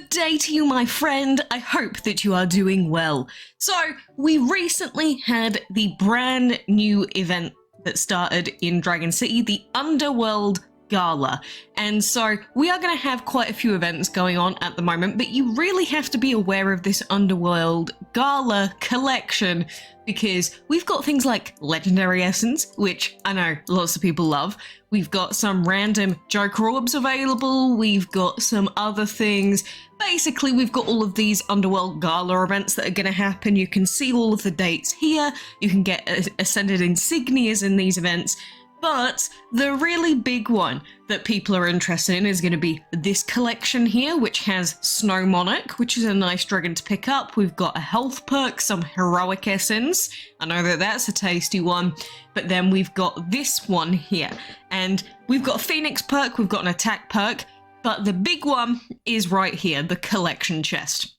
Good day to you, my friend. I hope that you are doing well. So, we recently had the brand new event that started in Dragon City, the Underworld Gala. And so we are going to have quite a few events going on at the moment, but you really have to be aware of this Underworld Gala collection because we've got things like Legendary Essence, which I know lots of people love. We've got some random Joker orbs available. We've got some other things. Basically, we've got all of these Underworld Gala events that are going to happen. You can see all of the dates here. You can get Ascended Insignias in these events. But the really big one that people are interested in is going to be this collection here, which has Snow Monarch, which is a nice dragon to pick up. We've got a health perk, some heroic essence. I know that that's a tasty one. But then we've got this one here. And we've got a Phoenix perk, we've got an attack perk. But the big one is right here, the collection chest.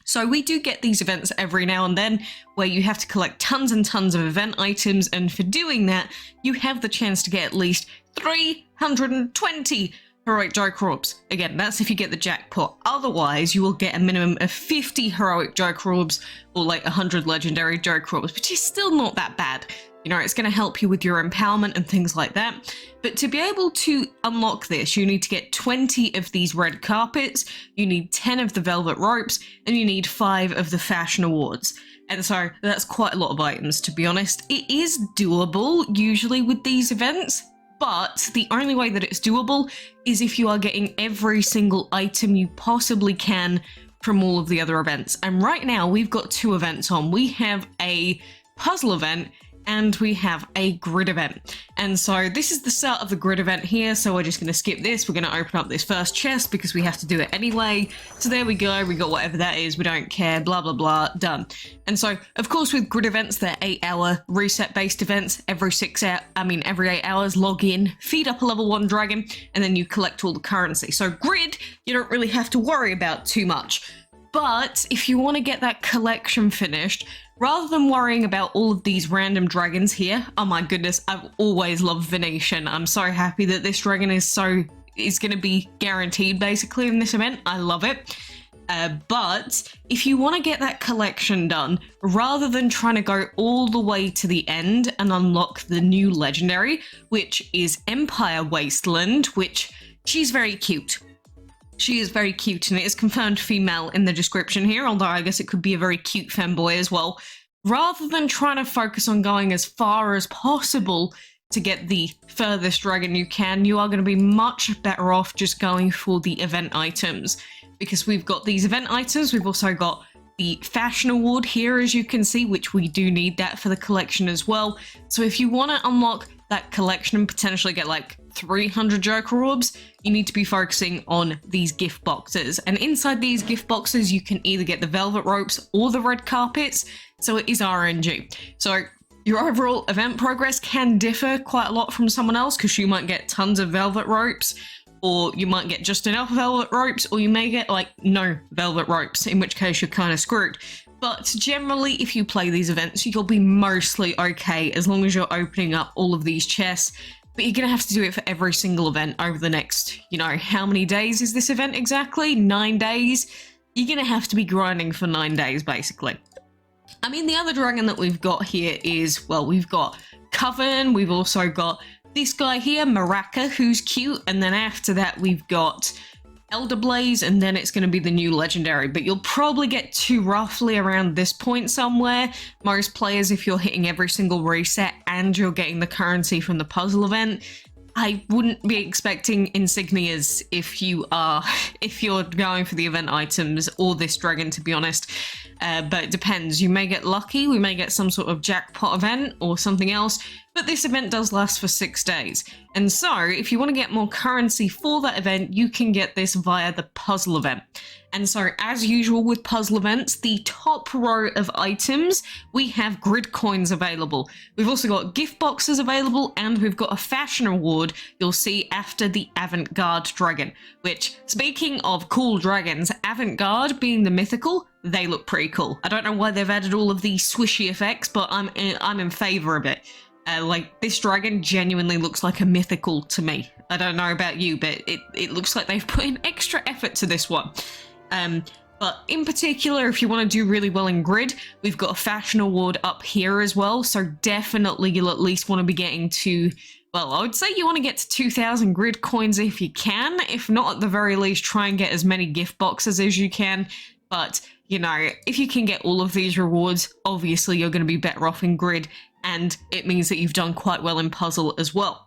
So we do get these events every now and then where you have to collect tons and tons of event items, and for doing that, you have the chance to get at least 320 heroic Joker orbs. Again, that's if you get the jackpot. Otherwise, you will get a minimum of 50 heroic Joker orbs or like 100 legendary Joker orbs, which is still not that bad. You know, it's going to help you with your empowerment and things like that. But to be able to unlock this, you need to get 20 of these red carpets, you need 10 of the velvet ropes, and you need 5 of the fashion awards. And so that's quite a lot of items, to be honest. It is doable, usually, with these events, but the only way that it's doable is if you are getting every single item you possibly can from all of the other events. And right now, we've got 2 events on. We have a puzzle event, and we have a grid event. And so this is the start of the grid event here, so we're just going to skip this. We're going to open up this first chest because we have to do it anyway. So there we go, we got whatever that is, we don't care, blah blah blah, done. And so, of course, with grid events, they're 8-hour reset-based events. Every 8 hours, log in, feed up a level 1 dragon, and then you collect all the currency. So grid, you don't really have to worry about too much. But if you want to get that collection finished, rather than worrying about all of these random dragons here, oh my goodness, I've always loved Venetian. I'm so happy that this dragon is going to be guaranteed basically in this event. I love it. But if you want to get that collection done, rather than trying to go all the way to the end and unlock the new legendary, which is Empire Wasteland, which she's very cute. She is very cute, and it is confirmed female in the description here, although I guess it could be a very cute femboy as well. Rather than trying to focus on going as far as possible to get the furthest dragon you can, you are going to be much better off just going for the event items. Because we've got these event items, we've also got the fashion award here, as you can see, which we do need that for the collection as well. So if you want to unlock that collection and potentially get like 300 Joker orbs, you need to be focusing on these gift boxes. And inside these gift boxes, you can either get the velvet ropes or the red carpets. So it is RNG. So your overall event progress can differ quite a lot from someone else, because you might get tons of velvet ropes, or you might get just enough velvet ropes, or you may get like no velvet ropes, in which case you're kind of screwed. But generally, if you play these events, you'll be mostly okay as long as you're opening up all of these chests. But you're going to have to do it for every single event over the next, you know, how many days is this event exactly? 9 days? You're going to have to be grinding for 9 days, basically. I mean, the other dragon that we've got here is, well, we've got Coven, we've also got this guy here, Maraka, who's cute, and then after that we've got Elder Blaze, and then it's going to be the new legendary, but you'll probably get to roughly around this point somewhere. Most players, if you're hitting every single reset and you're getting the currency from the puzzle event, I wouldn't be expecting insignias if you're going for the event items or this dragon, to be honest. But it depends. You may get lucky, we may get some sort of jackpot event or something else, but this event does last for 6 days. And so, if you want to get more currency for that event, you can get this via the puzzle event. And so, as usual with puzzle events, the top row of items, we have grid coins available. We've also got gift boxes available, and we've got a fashion award you'll see after the Avant-Garde Dragon, which, speaking of cool dragons, Avant-Garde being the mythical, they look pretty cool. I don't know why they've added all of these swishy effects, but I'm in favor of it. Like, this dragon genuinely looks like a mythical to me. I don't know about you, but it looks like they've put in extra effort to this one. But in particular, if you want to do really well in grid, we've got a fashion award up here as well. So definitely you'll at least want to be getting to, well, I would say you want to get to 2,000 grid coins if you can. If not, at the very least, try and get as many gift boxes as you can. But, you know, if you can get all of these rewards, obviously you're going to be better off in grid. And it means that you've done quite well in puzzle as well.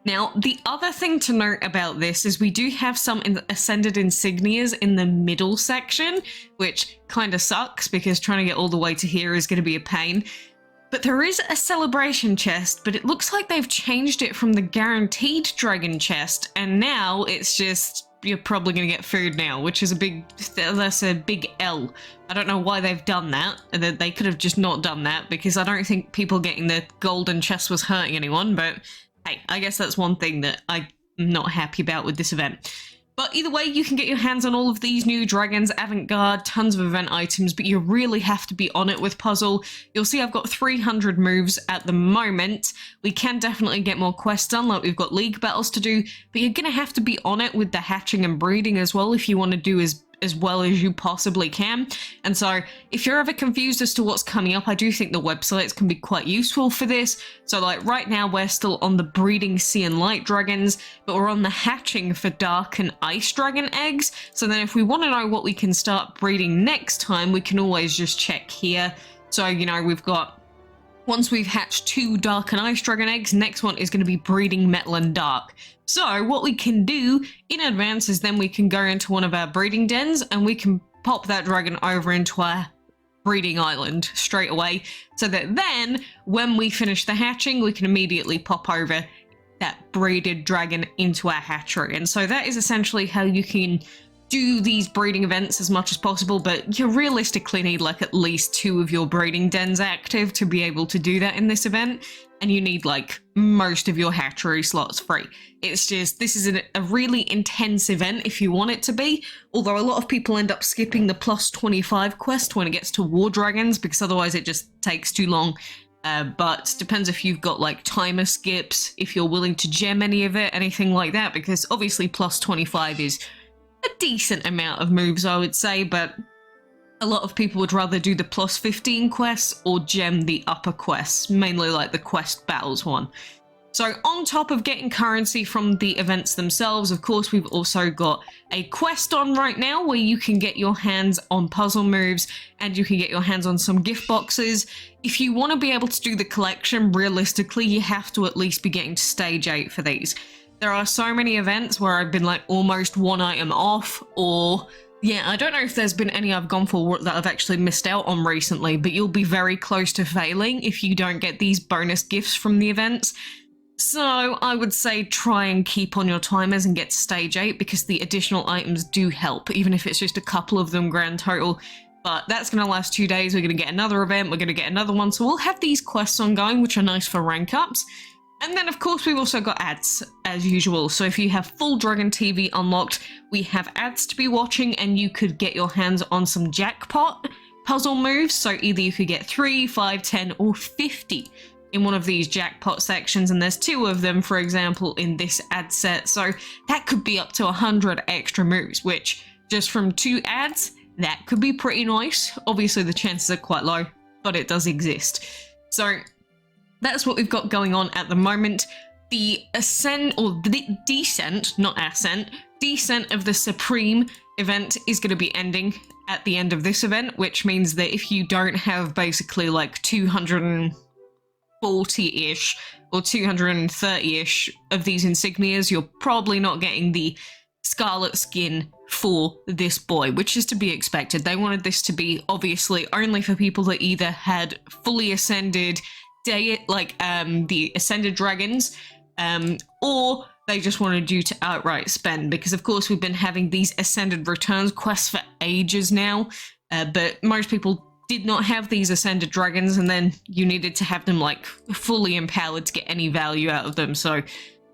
Now, the other thing to note about this is we do have some ascended insignias in the middle section, which kind of sucks because trying to get all the way to here is going to be a pain. But there is a celebration chest, but it looks like they've changed it from the guaranteed dragon chest, and now it's just, you're probably going to get food now, which is that's a big L. I don't know why they've done that. They could have just not done that, because I don't think people getting the golden chest was hurting anyone, but hey, I guess that's one thing that I'm not happy about with this event. But either way, you can get your hands on all of these new dragons, avant-garde, tons of event items, but you really have to be on it with puzzle. You'll see I've got 300 moves at the moment. We can definitely get more quests done, like we've got league battles to do, but you're going to have to be on it with the hatching and breeding as well if you want to do as well as you possibly can. And so if you're ever confused as to what's coming up, I do think the websites can be quite useful for this. So like right now we're still on the breeding sea and light dragons, but we're on the hatching for dark and ice dragon eggs. So then if we want to know what we can start breeding next time, we can always just check here. So, you know, we've got, once we've hatched 2 dark and ice dragon eggs, next one is going to be breeding metal and dark. So what we can do in advance is then we can go into one of our breeding dens and we can pop that dragon over into our breeding island straight away, so that then when we finish the hatching, we can immediately pop over that breeded dragon into our hatchery. And so that is essentially how you can do these breeding events as much as possible, but you realistically need like at least 2 of your breeding dens active to be able to do that in this event, and you need like most of your hatchery slots free. It's just, this is a really intense event if you want it to be, although a lot of people end up skipping the plus 25 quest when it gets to war dragons, because otherwise it just takes too long. But depends if you've got like timer skips, if you're willing to gem any of it, anything like that, because obviously plus 25 is a decent amount of moves, I would say, but a lot of people would rather do the plus 15 quests or gem the upper quests, mainly like the quest battles one. So on top of getting currency from the events themselves, of course, we've also got a quest on right now where you can get your hands on puzzle moves and you can get your hands on some gift boxes. If you want to be able to do the collection, realistically, you have to at least be getting to stage 8 for these. There are so many events where I've been like almost 1 item off, or yeah, I don't know if there's been any I've gone for that I've actually missed out on recently, but you'll be very close to failing if you don't get these bonus gifts from the events. So I would say try and keep on your timers and get to stage 8, because the additional items do help, even if it's just a couple of them grand total. But that's going to last 2 days. We're going to get another event, we're going to get another one, so we'll have these quests ongoing, which are nice for rank ups. And then, of course, we've also got ads, as usual. So if you have full Dragon TV unlocked, we have ads to be watching, and you could get your hands on some jackpot puzzle moves. So either you could get 3, 5, 10, or 50 in one of these jackpot sections, and there's 2 of them, for example, in this ad set. So that could be up to 100 extra moves, which just from 2 ads, that could be pretty nice. Obviously, the chances are quite low, but it does exist. So that's what we've got going on at the moment. The ascent, or the descent, not ascent, descent of the Supreme event is going to be ending at the end of this event, which means that if you don't have basically like 240-ish or 230-ish of these insignias, you're probably not getting the scarlet skin for this boy, which is to be expected. They wanted this to be obviously only for people that either had fully ascended the ascended dragons, or they just wanted you to outright spend, because of course we've been having these ascended returns quests for ages now, but most people did not have these ascended dragons, and then you needed to have them like fully empowered to get any value out of them. So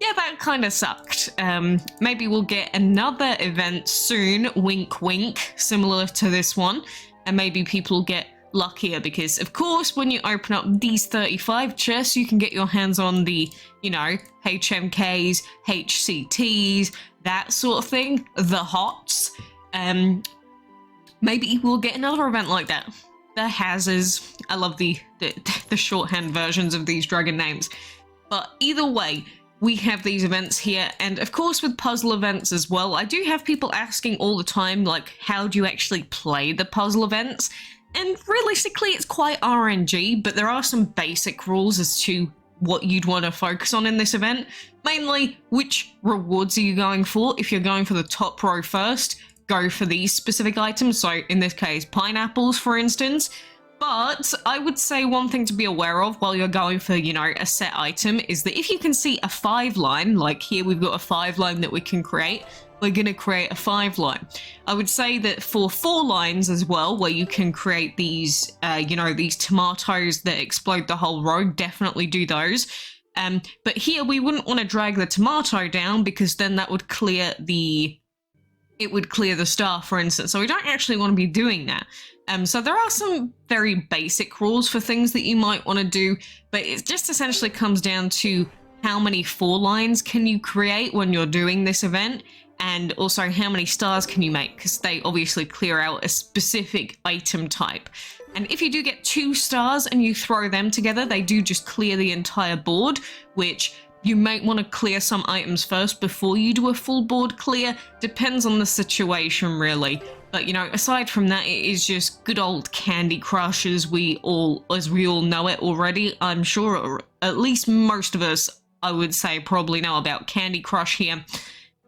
yeah, that kind of sucked. Maybe we'll get another event soon, wink wink, similar to this one, and maybe people will get luckier, because of course when you open up these 35 chests, you can get your hands on the, you know, HMKs, HCTs, that sort of thing, the hots. maybe we'll get another event like that. The Hazes. I love the shorthand versions of these dragon names. But either way, we have these events here, and of course with puzzle events as well. I do have people asking all the time, like, how do you actually play the puzzle events? And realistically, it's quite RNG, but there are some basic rules as to what you'd want to focus on in this event. Mainly, which rewards are you going for? If you're going for the top row first, go for these specific items. So in this case, pineapples, for instance. But I would say one thing to be aware of while you're going for, you know, a set item is that if you can see a 5 line, like here we've got a 5 line that we can create, we're going to create a 5 line. I would say that for 4 lines as well, where you can create these, you know, these tomatoes that explode the whole row, definitely do those. But here we wouldn't want to drag the tomato down because then that would clear the, it would clear the star, for instance. So we don't actually want to be doing that. So there are some very basic rules for things that you might want to do, but it just essentially comes down to how many 4 lines can you create when you're doing this event, and also how many stars can you make, because they obviously clear out a specific item type. And if you do get 2 stars and you throw them together, they do just clear the entire board, which you might want to clear some items first before you do a full board clear. Depends on the situation, really. But, you know, aside from that, it is just good old Candy Crush as we all know it already. I'm sure, or at least most of us, I would say, probably know about Candy Crush here.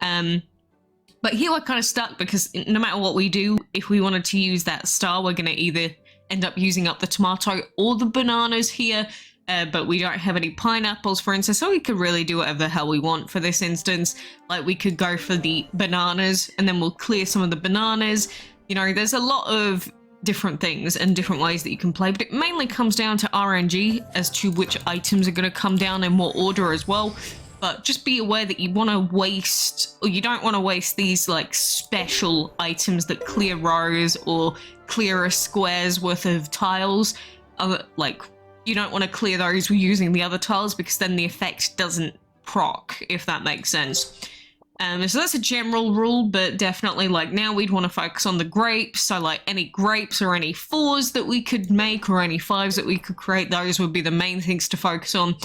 But here we're kind of stuck because no matter what we do, if we wanted to use that star, we're going to either end up using up the tomato or the bananas here. But we don't have any pineapples, for instance, so we could really do whatever the hell we want for this instance. Like, we could go for the bananas, and then we'll clear some of the bananas. You know, there's a lot of different things and different ways that you can play, but it mainly comes down to RNG as to which items are going to come down in what order as well. But just be aware that you want to waste, or you don't want to waste these, like, special items that clear rows or clear a square's worth of tiles, like, you don't want to clear those using the other tiles because then the effect doesn't proc, if that makes sense. So that's a general rule, but definitely, like, now we'd want to focus on the grapes. So, like, any grapes or any 4s that we could make or any 5s that we could create, those would be the main things to focus on.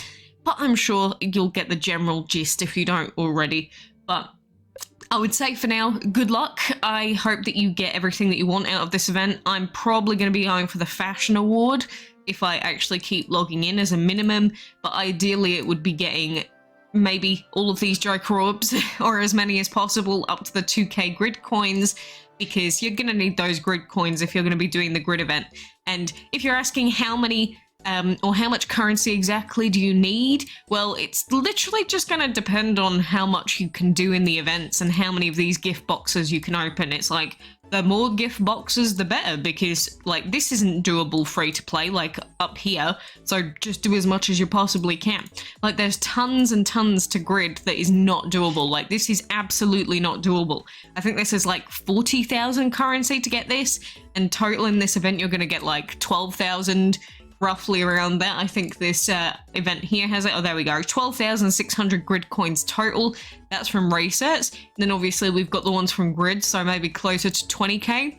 But I'm sure you'll get the general gist if you don't already. But I would say for now, good luck. I hope that you get everything that you want out of this event. I'm probably going to be going for the fashion award if I actually keep logging in as a minimum, but ideally it would be getting maybe all of these Joker orbs or as many as possible up to the 2k grid coins, because you're going to need those grid coins if you're going to be doing the grid event. And if you're asking how many or how much currency exactly do you need, well, it's literally just going to depend on how much you can do in the events and how many of these gift boxes you can open. It's like, the more gift boxes, the better, because, like, this isn't doable free to play, like, up here, so just do as much as you possibly can. Like, there's tons and tons to grid that is not doable. Like, this is absolutely not doable. I think this is, like, 40,000 currency to get this, and total in this event, you're gonna get, like, 12,000, roughly around that. I think this event here has it. Oh, there we go. 12,600 grid coins total. That's from resets. And then obviously we've got the ones from grid, so maybe closer to 20k.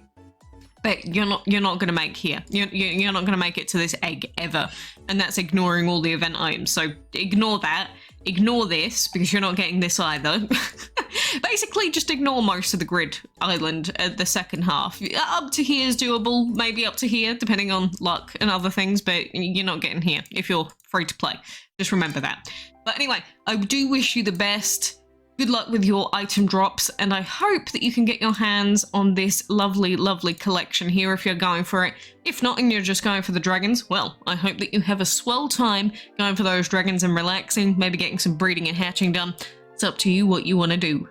But you're not going to make here. You're not going to make it to this egg ever. And that's ignoring all the event items. So ignore that. Ignore this, because you're not getting this either. Basically, just ignore most of the grid island at the second half. Up to here is doable, maybe up to here, depending on luck and other things, but you're not getting here if you're free to play. Just remember that. But anyway, I do wish you the best. Good luck with your item drops, and I hope that you can get your hands on this lovely, lovely collection here if you're going for it. If not, and you're just going for the dragons, well, I hope that you have a swell time going for those dragons and relaxing, maybe getting some breeding and hatching done. It's up to you what you want to do.